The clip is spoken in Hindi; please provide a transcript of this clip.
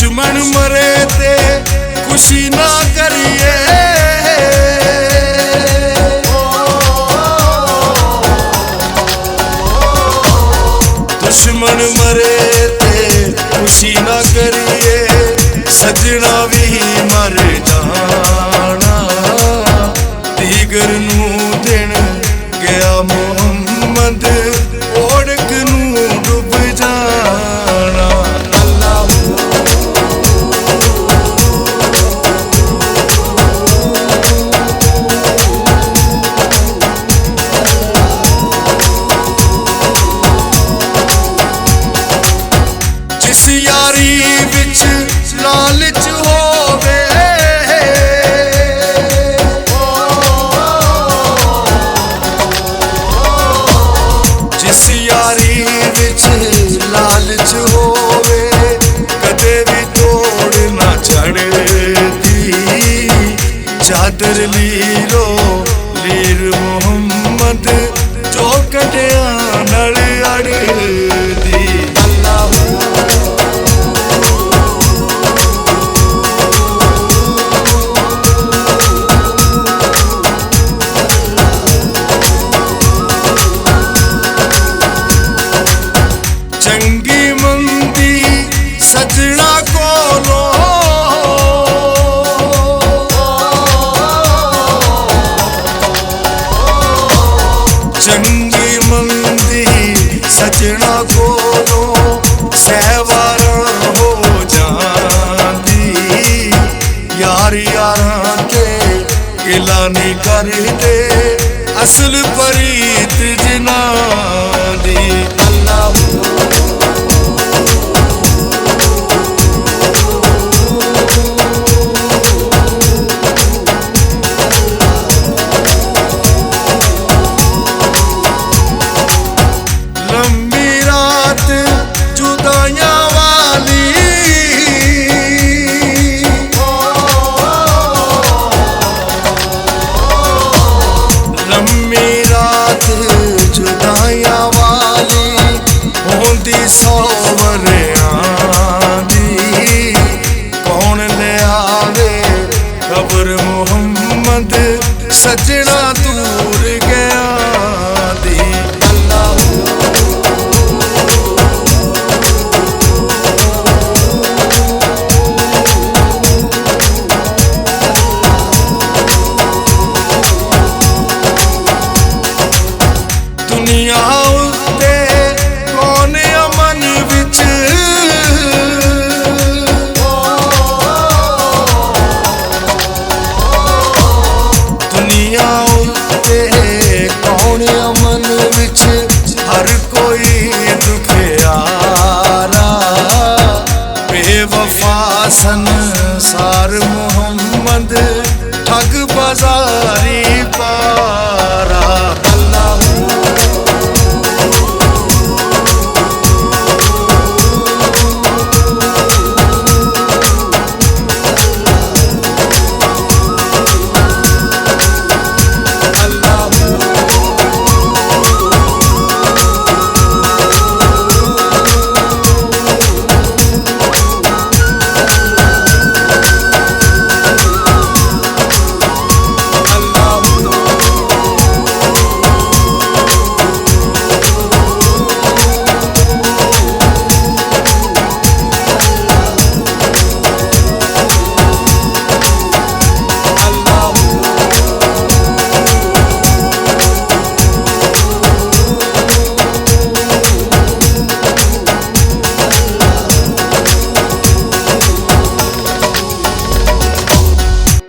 दुश्मन मरे ते खुशी ना करिए, दुश्मन मरे ते खुशी ना करिए, सजना भी मर जाना, दीगर नू दिन गया मोहम्मद, ओढ़क नू डुब जाना। जिस यारी विच लालच होवे, जिस यारी विच लालच होवे, कदे भी तोड़ ना छड़दी, चादर लीरो लीर मोहम्मद, जो कटिया नल अड़दी। चंगी मंदी सजना कोलो, चंगी मंदी सजना कोलो, सहवारा हो जाती, यार यारा के गिला नहीं करते, असल परीत जिना दी। लंबी रात जुदाइयां वाली, लंबी रात जुदाइयां वाली, होंदी सौ वरियां